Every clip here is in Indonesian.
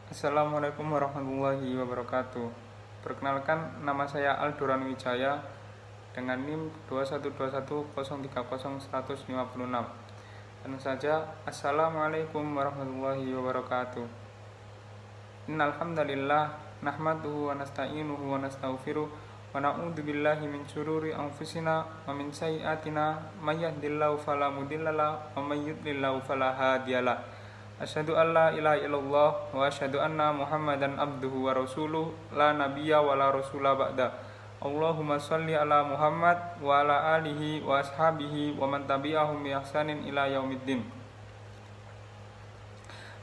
Assalamualaikum warahmatullahi wabarakatuh. Perkenalkan, nama saya Aldoran Wijaya dengan NIM 21210301156. Langsung saja, Assalamualaikum warahmatullahi wabarakatuh. Innal hamdalillah nahmaduhu wa nasta'inuhu wa nastaghfiruh wa na'udzu billahi min syururi anfusina wa min sayyi'atina may yahdihillahu fala mudhillalah wa may yudlil fala hadiyalah. Asyhadu an la ilaha illallah wa asyhadu anna Muhammadan abduhu wa rasuluh la nabiyya wa la rasula ba'da. Allahumma shalli ala Muhammad wa ala alihi wa ashabihi wa man tabi'ahum bi ihsanin ila yaumiddin.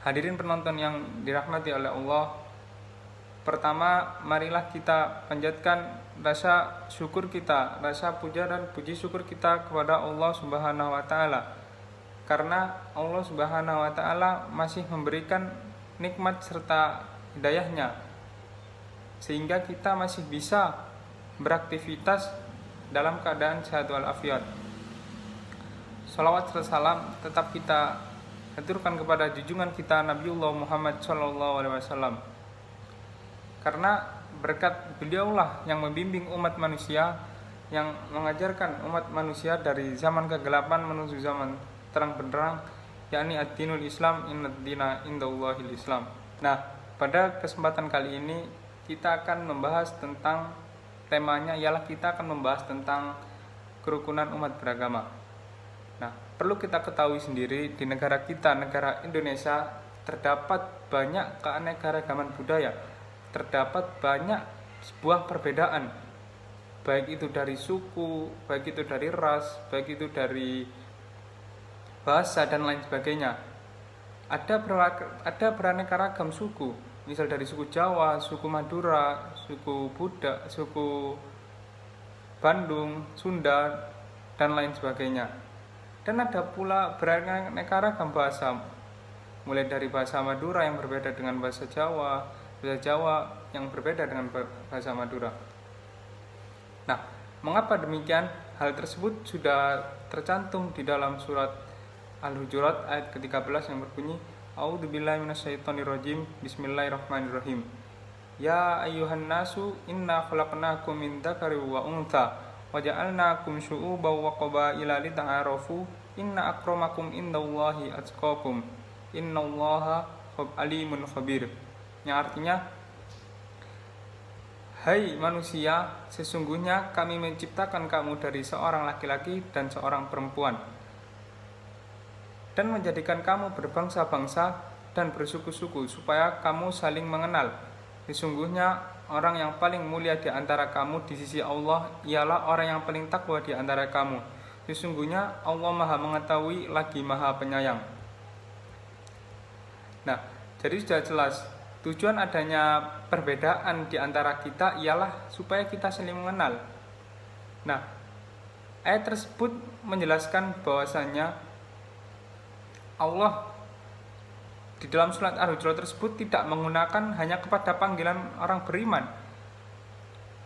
Hadirin penonton yang dirahmati oleh Allah, pertama marilah kita panjatkan rasa syukur kita, rasa puja dan puji syukur kita kepada Allah Subhanahu wa taala. Karena Allah Subhanahu wa taala masih memberikan nikmat serta hidayahnya, sehingga kita masih bisa beraktivitas dalam keadaan sehat walafiat. Shalawat serta salam tetap kita haturkan kepada junjungan kita Nabiullah Muhammad SAW, karena berkat beliaulah yang membimbing umat manusia, yang mengajarkan umat manusia dari zaman kegelapan menuju zaman terang benderang, yakni ad-dinul Islam, innad-dina indallahil Islam. Nah, pada kesempatan kali ini kita akan membahas tentang, temanya ialah kita akan membahas tentang kerukunan umat beragama. Nah, perlu kita ketahui sendiri, di negara kita, negara Indonesia, terdapat banyak keanekaragaman budaya, terdapat banyak sebuah perbedaan, baik itu dari suku, baik itu dari ras, baik itu dari bahasa dan lain sebagainya. Ada beraneka ragam suku, misal dari suku Jawa, suku Madura, suku Budak, suku Bandung, Sunda, dan lain sebagainya. Dan ada pula beraneka ragam bahasa, mulai dari bahasa Madura yang berbeda dengan bahasa Jawa yang berbeda dengan bahasa Madura. Nah, mengapa demikian? Hal tersebut sudah tercantum di dalam surat Al-Hujurat ayat ke-13 yang berbunyi, A'udzubillahi minasyaitonirrajim, Bismillahirrahmanirrahim. Ya ayyuhan nasu inna khalaqnakum min dzakarin wa untha wa ja'alnakum syu'uban wa qabaila lita'arafu inna akramakum indallahi atqakum innallaha alimun khabir. Yang artinya, hai manusia, sesungguhnya kami menciptakan kamu dari seorang laki-laki dan seorang perempuan, dan menjadikan kamu berbangsa-bangsa dan bersuku-suku, supaya kamu saling mengenal. Sesungguhnya orang yang paling mulia di antara kamu di sisi Allah ialah orang yang paling takwa di antara kamu. Sesungguhnya Allah Maha Mengetahui lagi Maha Penyayang. Nah, jadi sudah jelas, tujuan adanya perbedaan di antara kita ialah supaya kita saling mengenal. Nah, ayat tersebut menjelaskan bahwasanya Allah di dalam surat Al-Hujurat tersebut tidak menggunakan hanya kepada panggilan orang beriman.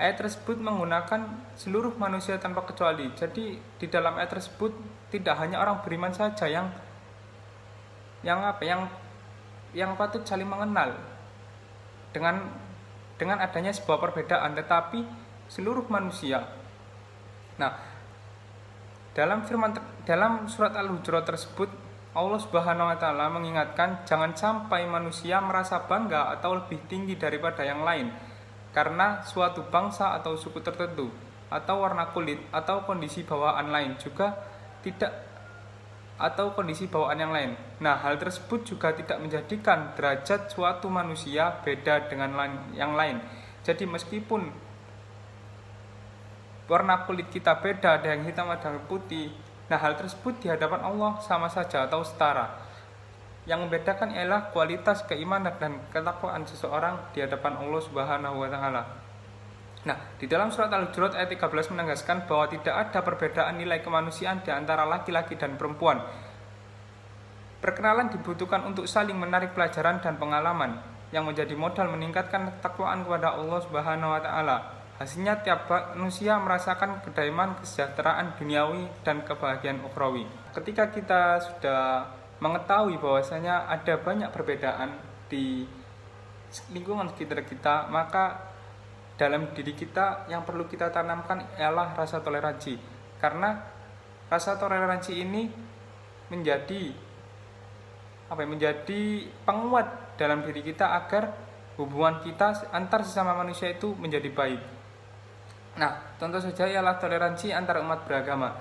Ayat tersebut menggunakan seluruh manusia tanpa kecuali. Jadi di dalam ayat tersebut tidak hanya orang beriman saja yang patut saling mengenal dengan adanya sebuah perbedaan, tetapi seluruh manusia. Nah, dalam surat Al-Hujurat tersebut Allah Subhanahu wa taala mengingatkan jangan sampai manusia merasa bangga atau lebih tinggi daripada yang lain karena suatu bangsa atau suku tertentu, atau warna kulit, atau kondisi bawaan lain juga tidak, atau kondisi bawaan yang lain. Nah, hal tersebut juga tidak menjadikan derajat suatu manusia beda dengan yang lain. Jadi meskipun warna kulit kita beda, ada yang hitam, ada yang putih, nah hal tersebut di hadapan Allah sama saja atau setara. Yang membedakan ialah kualitas keimanan dan ketakwaan seseorang di hadapan Allah Subhanahu wa taala. Nah, di dalam surat Al-Hujurat ayat 13 menegaskan bahwa tidak ada perbedaan nilai kemanusiaan di antara laki-laki dan perempuan. Perkenalan dibutuhkan untuk saling menarik pelajaran dan pengalaman yang menjadi modal meningkatkan ketakwaan kepada Allah Subhanahu wa taala. Hasilnya tiap manusia merasakan kedamaian, kesejahteraan duniawi dan kebahagiaan ukhrawi. Ketika kita sudah mengetahui bahwasanya ada banyak perbedaan di lingkungan sekitar kita, maka dalam diri kita yang perlu kita tanamkan ialah rasa toleransi. Karena rasa toleransi ini menjadi penguat dalam diri kita agar hubungan kita antar sesama manusia itu menjadi baik. Nah, contoh saja ialah toleransi antar umat beragama.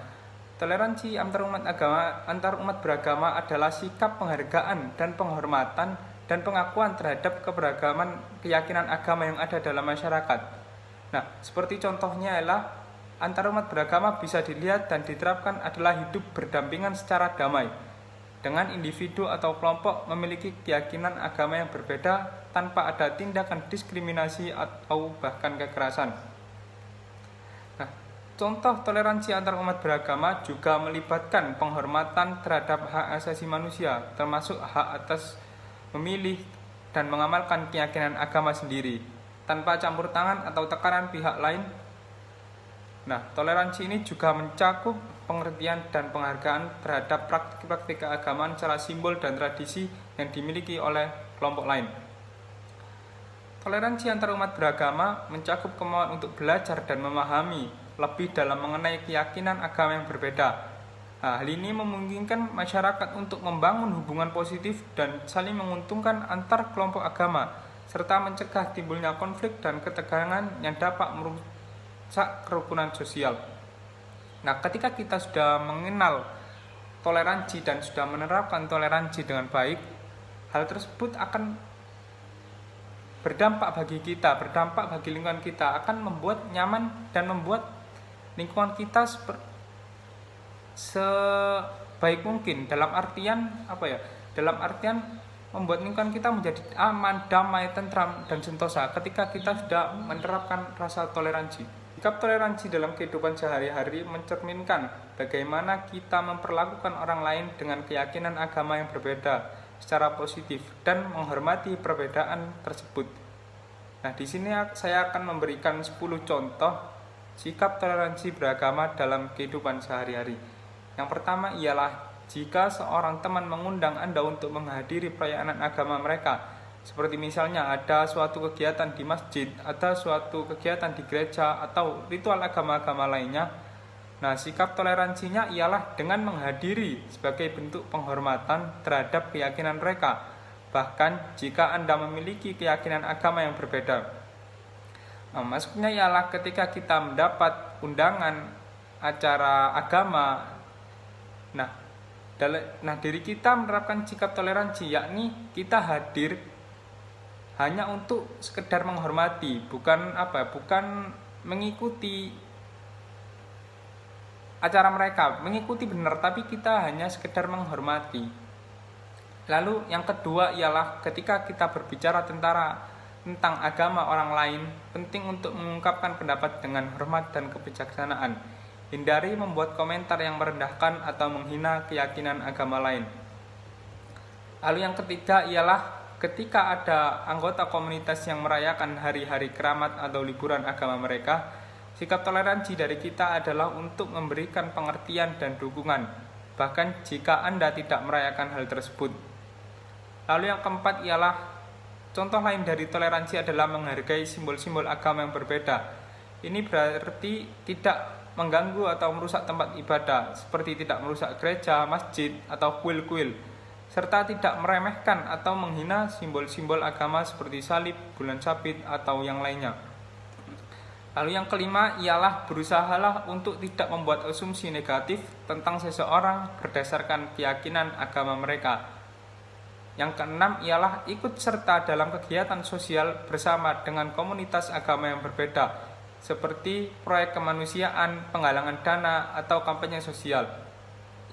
Toleransi antar umat beragama adalah sikap penghargaan dan penghormatan dan pengakuan terhadap keberagaman keyakinan agama yang ada dalam masyarakat. Nah, seperti contohnya ialah antar umat beragama bisa dilihat dan diterapkan adalah hidup berdampingan secara damai dengan individu atau kelompok memiliki keyakinan agama yang berbeda tanpa ada tindakan diskriminasi atau bahkan kekerasan. Nah, contoh toleransi antar umat beragama juga melibatkan penghormatan terhadap hak asasi manusia, termasuk hak atas memilih dan mengamalkan keyakinan agama sendiri, tanpa campur tangan atau tekanan pihak lain. Nah, toleransi ini juga mencakup pengertian dan penghargaan terhadap praktik-praktik keagamaan secara simbol dan tradisi yang dimiliki oleh kelompok lain. Toleransi antar umat beragama mencakup kemauan untuk belajar dan memahami lebih dalam mengenai keyakinan agama yang berbeda. Nah, hal ini memungkinkan masyarakat untuk membangun hubungan positif dan saling menguntungkan antar kelompok agama, serta mencegah timbulnya konflik dan ketegangan yang dapat merusak kerukunan sosial. Nah, ketika kita sudah mengenal toleransi dan sudah menerapkan toleransi dengan baik, hal tersebut akan berdampak bagi kita, berdampak bagi lingkungan kita, akan membuat nyaman dan membuat lingkungan kita sebaik mungkin. Dalam artian membuat lingkungan kita menjadi aman, damai, tentram, dan sentosa ketika kita sudah menerapkan rasa toleransi. Sikap toleransi dalam kehidupan sehari-hari mencerminkan bagaimana kita memperlakukan orang lain dengan keyakinan agama yang berbeda secara positif dan menghormati perbedaan tersebut. Nah, di sini saya akan memberikan 10 contoh sikap toleransi beragama dalam kehidupan sehari-hari. Yang pertama ialah jika seorang teman mengundang Anda untuk menghadiri perayaan agama mereka, seperti misalnya ada suatu kegiatan di masjid, ada suatu kegiatan di gereja, atau ritual agama-agama lainnya. Nah, sikap toleransinya ialah dengan menghadiri sebagai bentuk penghormatan terhadap keyakinan mereka, bahkan jika Anda memiliki keyakinan agama yang berbeda. Nah, maksudnya ialah ketika kita mendapat undangan acara agama, diri kita menerapkan sikap toleransi, yakni kita hadir hanya untuk sekedar menghormati, bukan mengikuti acara mereka, mengikuti benar, tapi kita hanya sekedar menghormati. Lalu yang kedua ialah ketika kita berbicara tentang agama orang lain, penting untuk mengungkapkan pendapat dengan hormat dan kebijaksanaan. Hindari membuat komentar yang merendahkan atau menghina keyakinan agama lain. Lalu yang ketiga ialah ketika ada anggota komunitas yang merayakan hari-hari keramat atau liburan agama mereka, sikap toleransi dari kita adalah untuk memberikan pengertian dan dukungan, bahkan jika Anda tidak merayakan hal tersebut. Lalu yang keempat ialah contoh lain dari toleransi adalah menghargai simbol-simbol agama yang berbeda. Ini berarti tidak mengganggu atau merusak tempat ibadah, seperti tidak merusak gereja, masjid, atau kuil-kuil, serta tidak meremehkan atau menghina simbol-simbol agama seperti salib, bulan sabit, atau yang lainnya. Lalu yang kelima ialah berusahalah untuk tidak membuat asumsi negatif tentang seseorang berdasarkan keyakinan agama mereka. Yang keenam ialah ikut serta dalam kegiatan sosial bersama dengan komunitas agama yang berbeda, seperti proyek kemanusiaan, penggalangan dana, atau kampanye sosial.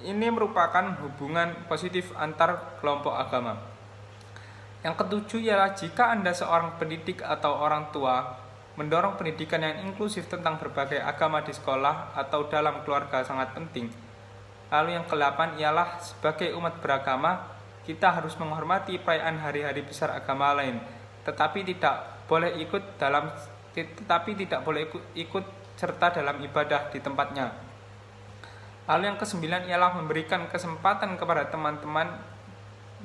Ini merupakan hubungan positif antar kelompok agama. Yang ketujuh ialah jika Anda seorang pendidik atau orang tua, mendorong pendidikan yang inklusif tentang berbagai agama di sekolah atau dalam keluarga sangat penting. Lalu yang ke-8 ialah sebagai umat beragama, kita harus menghormati perayaan hari-hari besar agama lain, tetapi tidak boleh ikut serta dalam ibadah di tempatnya. Lalu yang ke-9 ialah memberikan kesempatan kepada teman-teman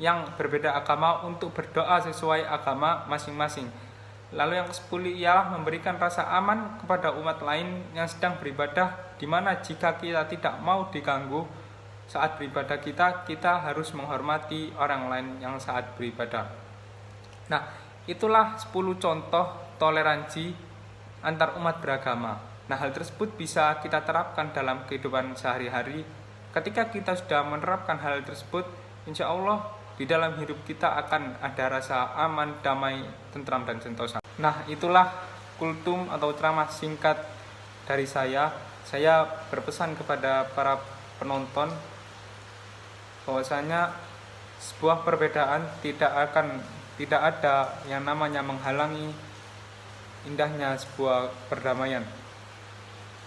yang berbeda agama untuk berdoa sesuai agama masing-masing. Lalu yang ke-10 ialah memberikan rasa aman kepada umat lain yang sedang beribadah, di mana jika kita tidak mau diganggu saat beribadah kita harus menghormati orang lain yang saat beribadah. Nah, itulah 10 contoh toleransi antar umat beragama. Nah, hal tersebut bisa kita terapkan dalam kehidupan sehari-hari. Ketika kita sudah menerapkan hal tersebut, insya Allah di dalam hidup kita akan ada rasa aman, damai, tentram, dan sentosa. Nah, itulah kultum atau ceramah singkat dari saya. Saya berpesan kepada para penonton bahwasanya sebuah perbedaan tidak ada yang namanya menghalangi indahnya sebuah perdamaian.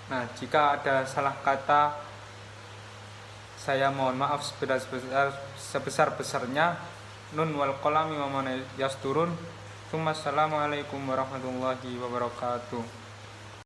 Nah, jika ada salah kata, saya mohon maaf sebesar-besarnya. Nun wal qalami wa ma yasturun. Assalamualaikum warahmatullahi wabarakatuh.